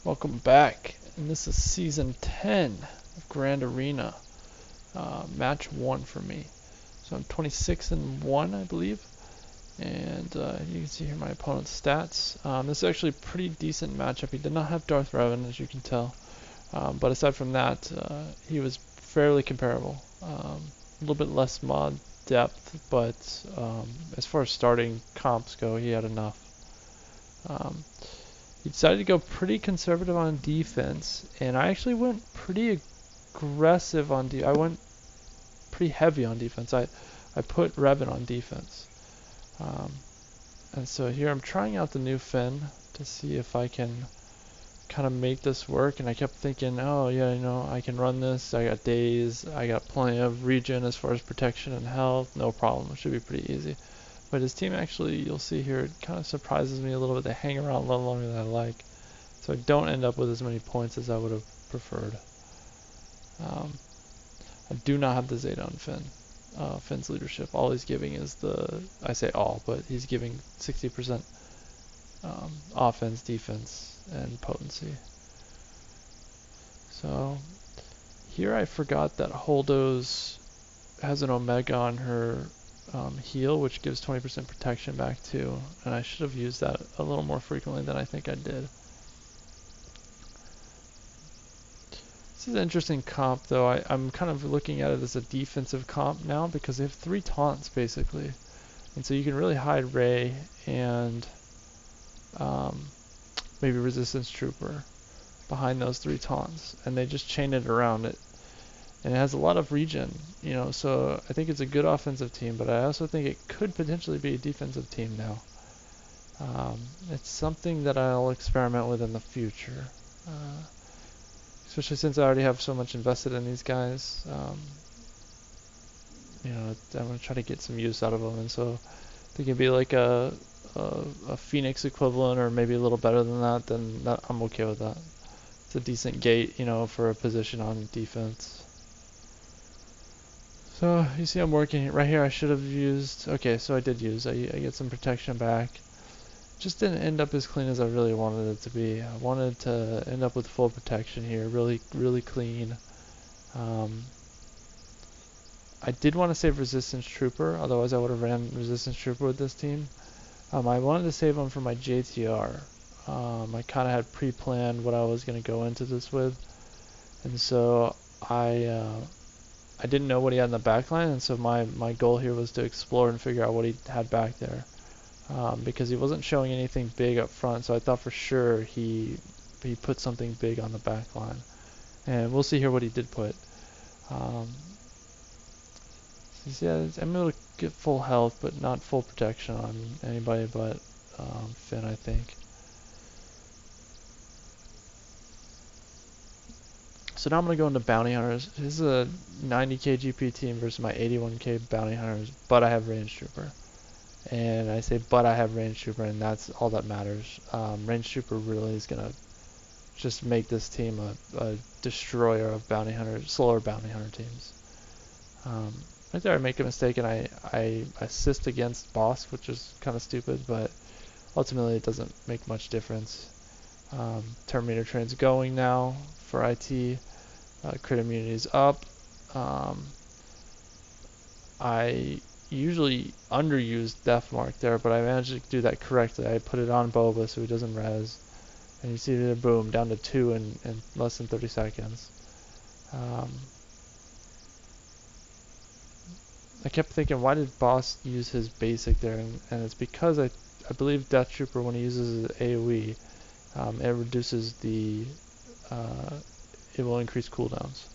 Welcome back, and this is season 10 of Grand Arena, match 1 for me. So I'm 26-1, I believe, and you can see here my opponent's stats. This is actually a pretty decent matchup. He did not have Darth Revan, as you can tell, but aside from that, he was fairly comparable. A little bit less mod depth, but as far as starting comps go, he had enough. He decided to go pretty conservative on defense, and I actually went pretty aggressive on I went pretty heavy on defense. I put Revan on defense. And so here I'm trying out the new Finn to see if I can kind of make this work, and I kept thinking, oh yeah, you know, I can run this. I got days, I got plenty of regen as far as protection and health, no problem. It should be pretty easy. But his team actually, you'll see here, it kind of surprises me a little bit. They hang around a little longer than I like. So I don't end up with as many points as I would have preferred. I do not have the Zeta on Finn. Finn's leadership. All he's giving is I say all, but he's giving 60% offense, defense, and potency. So here I forgot that Holdo's has an Omega on her heal, which gives 20% protection back too, and I should have used that a little more frequently than I think I did. This is an interesting comp though. I'm kind of looking at it as a defensive comp now because they have 3 taunts basically, and so you can really hide Rey and maybe Resistance Trooper behind those 3 taunts, and they just chain it around it. And it has a lot of regen, you know, so I think it's a good offensive team, but I also think it could potentially be a defensive team now. It's something that I'll experiment with in the future, especially since I already have so much invested in these guys. You know, I'm going to try to get some use out of them, and so I think it'd be like a Phoenix equivalent, or maybe a little better than that, then I'm okay with that. It's a decent gate, you know, for a position on defense. So you see I'm working right here. I should have used, okay, so I did use, I get some protection back. Just didn't end up as clean as I really wanted it to be. I wanted to end up with full protection here, really clean. I did want to save Resistance Trooper, otherwise I would have ran Resistance Trooper with this team. I wanted to save him for my JTR. I kind of had pre-planned what I was going to go into this with, and so I didn't know what he had in the back line, and so my goal here was to explore and figure out what he had back there, because he wasn't showing anything big up front, so I thought for sure he put something big on the back line, and we'll see here what he did put. So yeah, I'm able to get full health, but not full protection on anybody but Finn, I think. So now I'm going to go into Bounty Hunters. This is a 90k GP team versus my 81k Bounty Hunters, but I have Range Trooper. And I say but I have Range Trooper, and that's all that matters. Range Trooper really is going to just make this team a destroyer of Bounty Hunters, slower Bounty Hunter teams. Right there I make a mistake and I assist against Bosk, which is kind of stupid, but ultimately it doesn't make much difference. Terminator Train's going now for IT. Crit immunity's up. I usually underuse Death Mark there, but I managed to do that correctly. I put it on Boba so he doesn't res. And you see there, boom, down to 2 in less than 30 seconds. I kept thinking, why did Boss use his basic there? And it's because I believe Death Trooper, when he uses his AoE, it reduces the, it will increase cooldowns.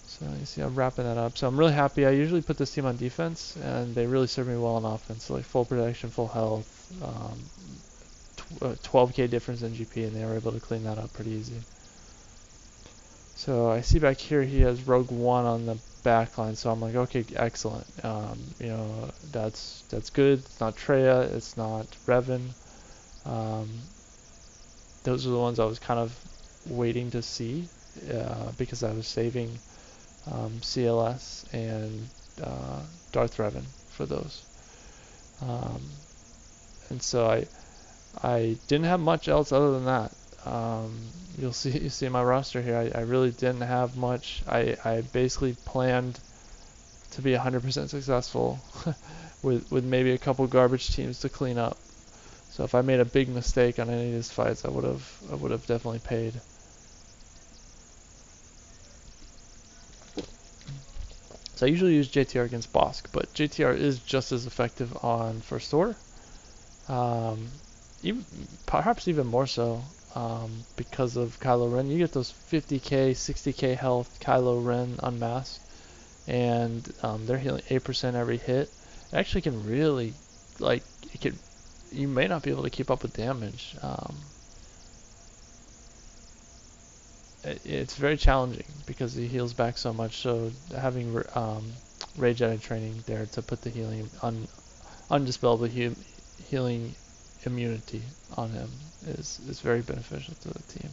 So you see I'm wrapping that up. So I'm really happy. I usually put this team on defense, and they really serve me well on offense. So like full protection, full health, 12k difference in GP, and they were able to clean that up pretty easy. So I see back here he has Rogue One on the back line, so I'm like, okay, excellent. You know, that's good. It's not Traya, it's not Revan. Those are the ones I was kind of waiting to see, because I was saving CLS and Darth Revan for those. Um, and so I didn't have much else other than that. You see my roster here. I really didn't have much. I basically planned to be 100% successful with maybe a couple garbage teams to clean up. So if I made a big mistake on any of these fights, I would have definitely paid. So I usually use JTR against Bosk, but JTR is just as effective on First Order. Perhaps even more so because of Kylo Ren. You get those 50k, 60k health Kylo Ren unmasked, and they're healing 8% every hit. It actually can really, like, you may not be able to keep up with damage. It's very challenging because he heals back so much. So having Rage Jedi training there to put the healing undispellable healing immunity on him is very beneficial to the team.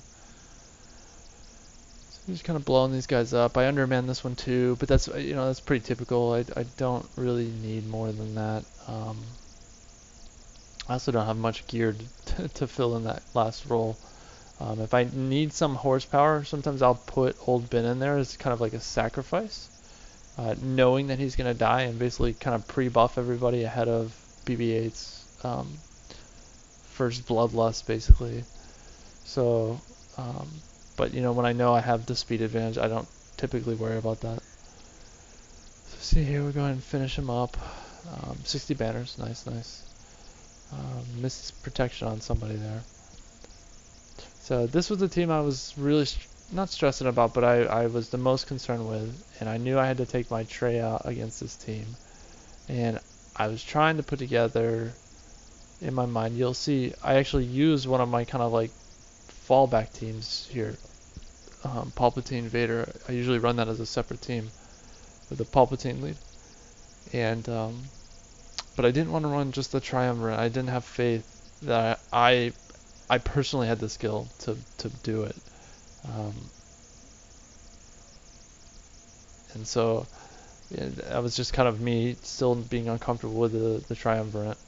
So I'm just kind of blowing these guys up. I undermanned this one too, but that's that's pretty typical. I don't really need more than that. I also don't have much gear to fill in that last roll. If I need some horsepower, sometimes I'll put Old Ben in there as kind of like a sacrifice, knowing that he's going to die, and basically kind of pre-buff everybody ahead of BB-8's first bloodlust, basically. So, but when I know I have the speed advantage, I don't typically worry about that. So see here, we're going to finish him up. 60 banners, nice. Missed protection on somebody there. So this was the team I was really not stressing about, but I was the most concerned with, and I knew I had to take my Trey out against this team. And I was trying to put together, in my mind, you'll see, I actually used one of my kind of like fallback teams here. Palpatine, Vader, I usually run that as a separate team with the Palpatine lead. And, but I didn't want to run just the Triumvirate. I didn't have faith that I personally had the skill to do it. And so that was just kind of me still being uncomfortable with the Triumvirate.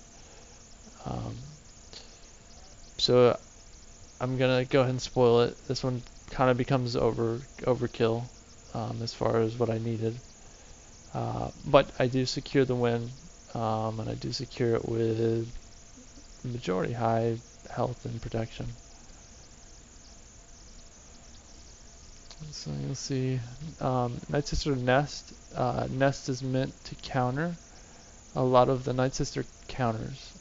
So I'm going to go ahead and spoil it. This one kind of becomes overkill as far as what I needed. But I do secure the win, and I do secure it with majority high health and protection. So you'll see Night Sister Nest. Nest is meant to counter a lot of the Night Sister counters,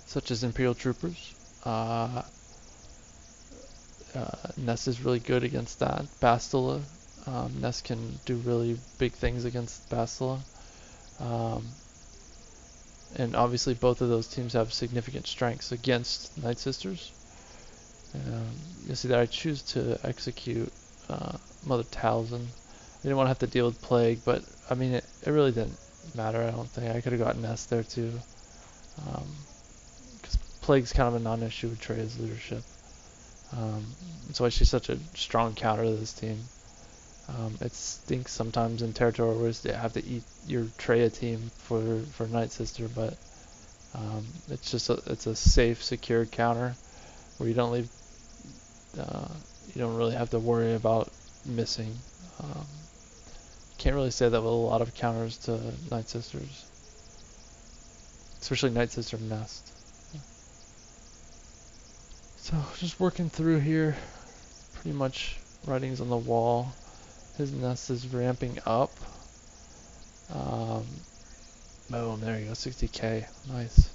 such as Imperial Troopers. Nest is really good against that. Bastila. Nest can do really big things against Bastila. And obviously both of those teams have significant strengths against Night Sisters. You'll see that I choose to execute Mother Talzin. I didn't want to have to deal with Plague, but I mean it really didn't matter. I don't think I could have gotten Nest there too, because Plague's kind of a non-issue with Trey's leadership. That's why she's such a strong counter to this team. It stinks sometimes in Territory Wars to have to eat your Traya team for Night Sister, but it's just it's a safe, secure counter where you don't leave. You don't really have to worry about missing. Can't really say that with a lot of counters to Night Sisters, especially Night Sister Nest. So just working through here, pretty much writings on the wall. His Nest is ramping up. Boom, there you go, 60k, nice.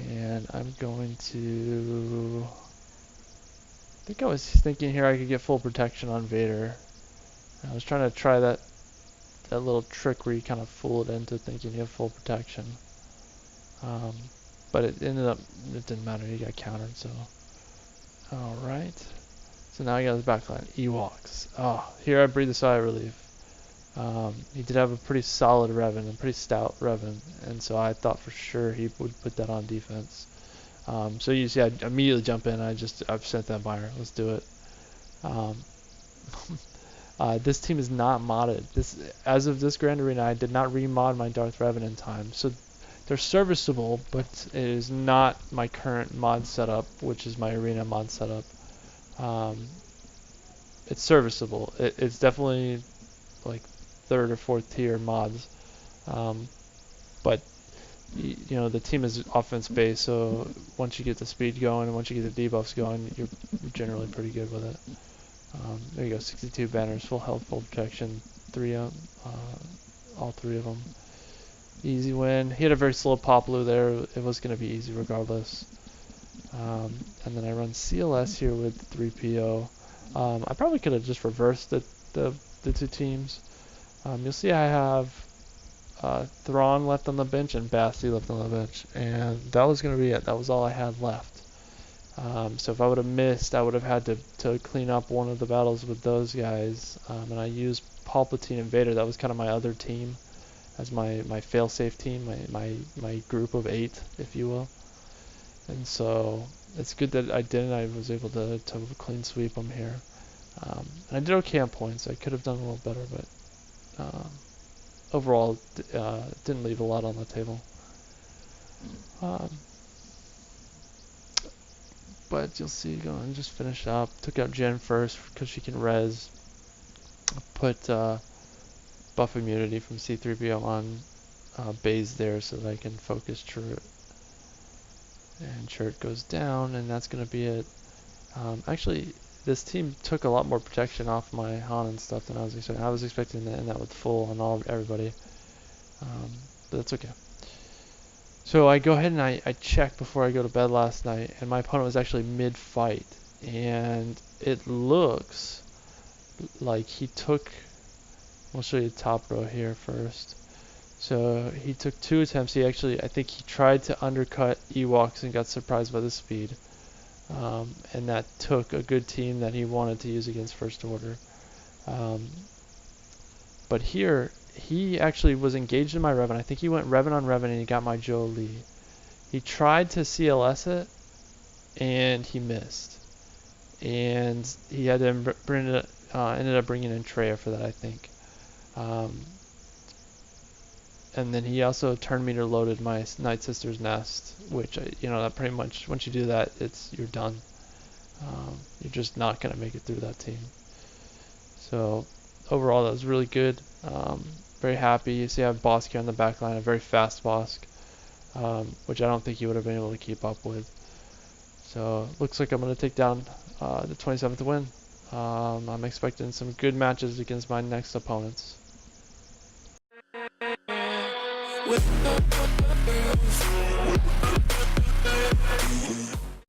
And I'm going to, I think I was thinking here I could get full protection on Vader. I was trying to try that little trick where you kind of fool it into thinking you have full protection. But it didn't matter, he got countered, so. Alright. So now he got his backline. Ewoks. Oh, here I breathe a sigh of relief. He did have a pretty solid Revan, a pretty stout Revan, and so I thought for sure he would put that on defense. So you see I immediately jump in, I've sent that buyer, let's do it. This team is not modded. As of this Grand Arena, I did not remod my Darth Revan in time, so they're serviceable, but it is not my current mod setup, which is my arena mod setup. It's serviceable. It's definitely like third or fourth tier mods, but you know the team is offense based, so once you get the speed going and once you get the debuffs going, you're generally pretty good with it. There you go, 62 banners, full health, full protection, all three of them. Easy win. He had a very slow Poplu there. It was going to be easy regardless. And then I run CLS here with 3PO. I probably could have just reversed the two teams. You'll see I have Thrawn left on the bench and Basti left on the bench, and that was going to be it. That was all I had left. So if I would have missed, I would have had to clean up one of the battles with those guys. And I used Palpatine and Vader. That was kind of my other team, as my fail-safe team, my group of 8, if you will. And so it's good that I didn't. I was able to clean sweep them here. And I did okay on points. I could have done a little better, but overall, didn't leave a lot on the table. But you'll see, going just finish up. Took out Jen first because she can res. Put buff immunity from C3PO on Baze there so that I can focus Chirrut. And Chirrut goes down, and that's going to be it. Actually, this team took a lot more protection off my Han and stuff than I was expecting. I was expecting to end that with full on everybody. But that's okay. So I go ahead and I check before I go to bed last night, and my opponent was actually mid-fight. And it looks like he took... We'll show you the top row here first. So he took 2 attempts. I think he tried to undercut Ewoks and got surprised by the speed. And that took a good team that he wanted to use against First Order. But here, he actually was engaged in my Revan. I think he went Revan on Revan and he got my Jolie. He tried to CLS it, and he missed. And he had to ended up bringing in Traya for that, I think. And then he also turn meter loaded my Night Sister's Nest, which, that pretty much, once you do that, you're done. You're just not going to make it through that team. So overall, that was really good. Very happy. You see I have Bosk here on the back line, a very fast Bosk, which I don't think he would have been able to keep up with. So looks like I'm going to take down the 27th win. I'm expecting some good matches against my next opponents. With